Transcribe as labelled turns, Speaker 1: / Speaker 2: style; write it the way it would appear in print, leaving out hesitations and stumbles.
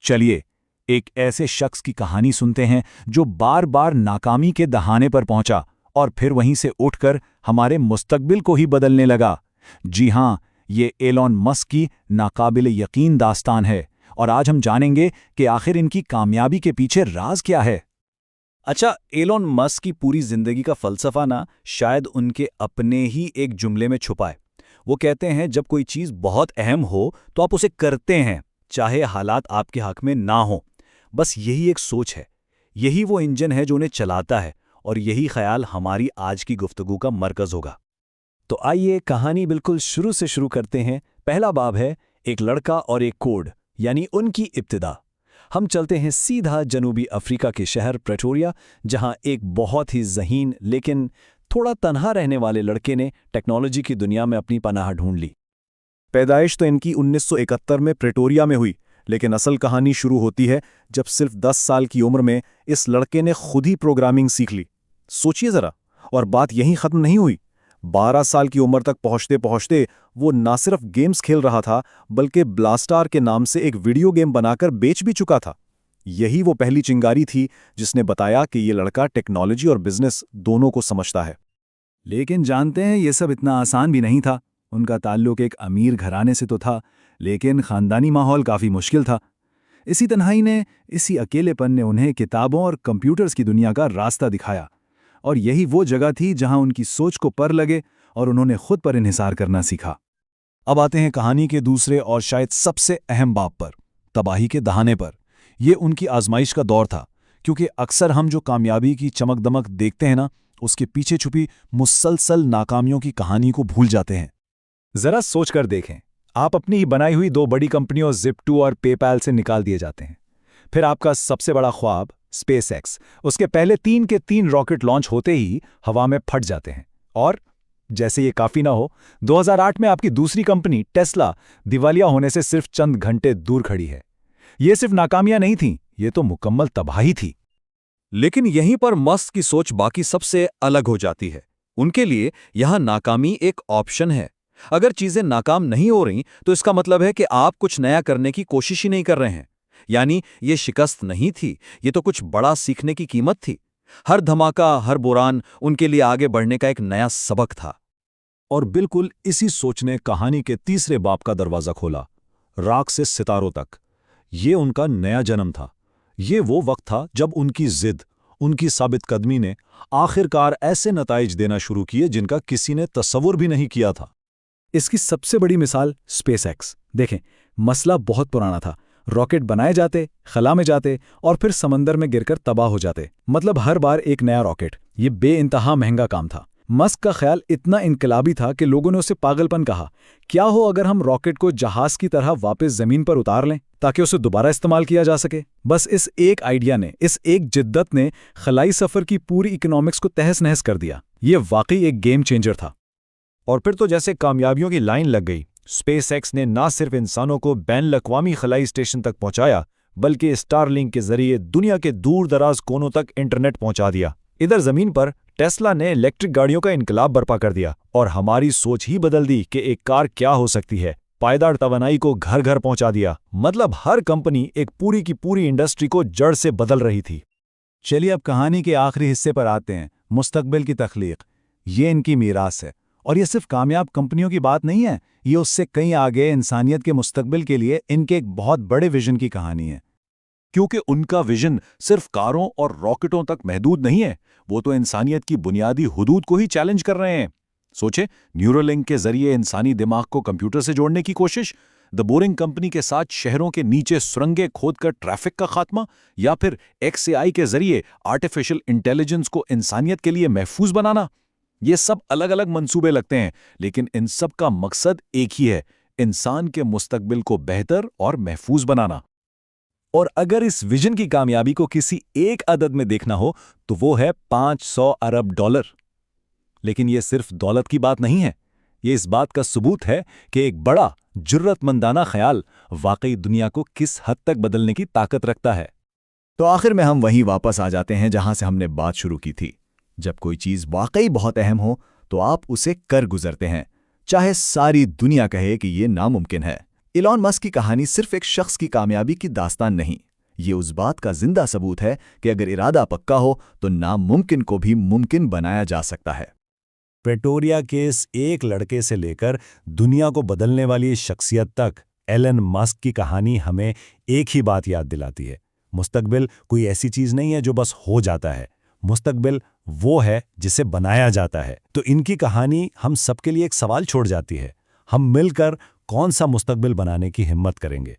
Speaker 1: चलिए एक ऐसे शख्स की कहानी सुनते हैं जो बार बार नाकामी के दहाने पर पहुंचा और फिर वहीं से उठकर हमारे मुस्तकबिल को ही बदलने लगा। जी हां, ये एलॉन मस्क की नाकाबिल यकीन दास्तान है और आज हम जानेंगे कि आखिर इनकी कामयाबी के पीछे राज क्या है।
Speaker 2: अच्छा, एलोन मस्क की पूरी जिंदगी का फलसफा ना शायद उनके अपने ही एक जुमले में छुपा है। वो कहते हैं जब कोई चीज बहुत अहम हो तो आप उसे करते हैं, चाहे हालात आपके हक में ना हो। बस यही एक सोच है, यही वो इंजन है जो उन्हें चलाता है, और यही ख्याल हमारी आज की गुफ्तगू का मरकज होगा।
Speaker 3: तो आइए कहानी बिल्कुल शुरू से शुरू करते हैं। पहला बाब है एक लड़का और एक कोड, यानी उनकी इब्तिदा। हम चलते हैं सीधा जनूबी अफ्रीका के शहर प्रेटोरिया, जहां एक बहुत ही ज़हीन लेकिन थोड़ा तन्हा रहने वाले लड़के ने टेक्नोलॉजी की दुनिया में अपनी पनाह ढूंढ ली।
Speaker 4: पैदाइश तो इनकी 1971 में प्रेटोरिया में हुई, लेकिन असल कहानी शुरू होती है जब सिर्फ 10 साल की उम्र में इस लड़के ने खुद ही प्रोग्रामिंग सीख ली। सोचिए ज़रा, और बात यहीं ख़त्म नहीं हुई। 12 साल की उम्र तक पहुंचते पहुंचते वो ना सिर्फ गेम्स खेल रहा था, बल्कि ब्लास्टार के नाम से एक वीडियो गेम बनाकर बेच भी चुका था। यही वो पहली चिंगारी थी जिसने बताया कि ये लड़का टेक्नोलॉजी और बिजनेस दोनों को समझता है।
Speaker 1: लेकिन जानते हैं ये सब इतना आसान भी नहीं था। उनका ताल्लुक एक अमीर घराने से तो था, लेकिन खानदानी माहौल काफ़ी मुश्किल था। इसी तन्हाई ने, इसी अकेलेपन ने उन्हें किताबों और कंप्यूटर्स की दुनिया का रास्ता दिखाया, और यही वो जगह थी जहां उनकी सोच को पर लगे और उन्होंने खुद पर इन्हिसार करना सीखा। अब आते हैं कहानी के दूसरे और शायद सबसे अहम बाब पर, तबाही के दहाने पर। ये उनकी आजमाइश का दौर था, क्योंकि अक्सर हम जो कामयाबी की चमक दमक देखते हैं ना, उसके पीछे छुपी मुसलसल नाकामियों की कहानी को भूल जाते हैं।
Speaker 3: जरा सोचकर देखें, आप अपनी ही बनाई हुई 2 बड़ी कंपनियों Zip2 और पेपैल से निकाल दिए जाते हैं। फिर आपका सबसे बड़ा ख्वाब SpaceX, उसके पहले 3 के 3 रॉकेट लॉन्च होते ही हवा में फट जाते हैं। और जैसे ये काफ़ी ना हो, 2008 में आपकी दूसरी कंपनी टेस्ला दिवालिया होने से सिर्फ चंद घंटे दूर खड़ी है। ये सिर्फ नाकामियां नहीं थीं, ये तो मुकम्मल तबाही थी।
Speaker 2: लेकिन यहीं पर मस्क की सोच बाकी सबसे अलग हो जाती है। उनके लिए यहां नाकामी एक ऑप्शन है। अगर चीजें नाकाम नहीं हो रही तो इसका मतलब है कि आप कुछ नया करने की कोशिश ही नहीं कर रहे हैं। यानी ये शिकस्त नहीं थी, ये तो कुछ बड़ा सीखने की कीमत थी। हर धमाका, हर बुरान उनके लिए आगे बढ़ने का एक नया सबक था।
Speaker 1: और बिल्कुल इसी सोच ने कहानी के तीसरे बाब का दरवाज़ा खोला, राख से सितारों तक। ये उनका नया जन्म था। ये वो वक्त था जब उनकी जिद, उनकी साबित कदमी ने आखिरकार ऐसे नताइज देना शुरू किए जिनका किसी ने तसव्वुर भी नहीं किया था।
Speaker 3: इसकी सबसे बड़ी मिसाल SpaceX। देखें, मसला बहुत पुराना था। रॉकेट बनाए जाते, खला में जाते और फिर समंदर में गिरकर तबाह हो जाते। मतलब हर बार एक नया रॉकेट। ये बेइंतहा महंगा काम था। मस्क का ख्याल इतना इनकलाबी था कि लोगों ने उसे पागलपन कहा। क्या हो अगर हम रॉकेट को जहाज की तरह वापस जमीन पर उतार लें ताकि उसे दोबारा इस्तेमाल किया जा सके। बस इस एक आइडिया ने, इस एक जिद्दत ने खलाई सफर की पूरी इकोनॉमिक्स को तहस नहस कर दिया। ये वाकई एक गेम चेंजर था।
Speaker 1: और फिर तो जैसे कामयाबियों की लाइन लग गई। SpaceX ने ना सिर्फ इंसानों को बैन-अल-अक़वामी खलाई स्टेशन तक पहुंचाया, बल्कि स्टारलिंक के जरिए दुनिया के दूर दराज कोनों तक इंटरनेट पहुंचा दिया। इधर जमीन पर टेस्ला ने इलेक्ट्रिक गाड़ियों का इनकलाब बर्पा कर दिया और हमारी सोच ही बदल दी कि एक कार क्या हो सकती है। पायदार तवानाई को घर घर पहुंचा दिया। मतलब हर कंपनी एक पूरी की पूरी इंडस्ट्री को जड़ से बदल रही थी। चलिए अब कहानी के आखिरी हिस्से पर आते हैं, मुस्तकबिल की तख्लीक। ये इनकी मीरास है, और ये सिर्फ कामयाब कंपनियों की बात नहीं है, ये उससे कहीं आगे इंसानियत के मुस्तकबिल के लिए इनके एक बहुत बड़े विजन की कहानी है। क्योंकि उनका विजन सिर्फ कारों और रॉकेटों तक महदूद नहीं है, वो तो इंसानियत की बुनियादी हुदूद को ही चैलेंज कर रहे हैं। सोचे, न्यूरोलिंक के जरिए इंसानी दिमाग को कंप्यूटर से जोड़ने की कोशिश, द बोरिंग कंपनी के साथ शहरों के नीचे सुरंगें खोदकर ट्रैफिक का खात्मा, या फिर XAI के जरिए आर्टिफिशियल इंटेलिजेंस को इंसानियत के लिए महफूज बनाना। ये सब अलग अलग मंसूबे लगते हैं, लेकिन इन सब का मकसद एक ही है, इंसान के मुस्तकबिल को बेहतर और महफूज बनाना।
Speaker 3: और अगर इस विजन की कामयाबी को किसी एक अदद में देखना हो तो वो है $500 अरब। लेकिन ये सिर्फ दौलत की बात नहीं है, ये इस बात का सबूत है कि एक बड़ा जुर्रतमंदाना ख्याल वाकई दुनिया को किस हद तक बदलने की ताकत रखता है।
Speaker 4: तो आखिर में हम वहीं वापस आ जाते हैं जहां से हमने बात शुरू की थी। जब कोई चीज़ वाकई बहुत अहम हो तो आप उसे कर गुजरते हैं, चाहे सारी दुनिया कहे कि ये नामुमकिन है। इलॉन मस्क की कहानी सिर्फ एक शख्स की कामयाबी की दास्तान नहीं, ये उस बात का जिंदा सबूत है कि अगर इरादा पक्का हो तो नामुमकिन को भी मुमकिन बनाया जा सकता है।
Speaker 1: प्रेटोरिया के इस एक लड़के से लेकर दुनिया को बदलने वाली इस शख्सियत तक एलन मस्क की कहानी हमें एक ही बात याद दिलाती है। मुस्तकबिल कोई ऐसी चीज नहीं है जो बस हो जाता है। मुस्तकबिल वो है जिसे बनाया जाता है। तो इनकी कहानी हम सबके लिए एक सवाल छोड़ जाती है। हम मिलकर कौन सा मुस्तकबिल बनाने की हिम्मत करेंगे?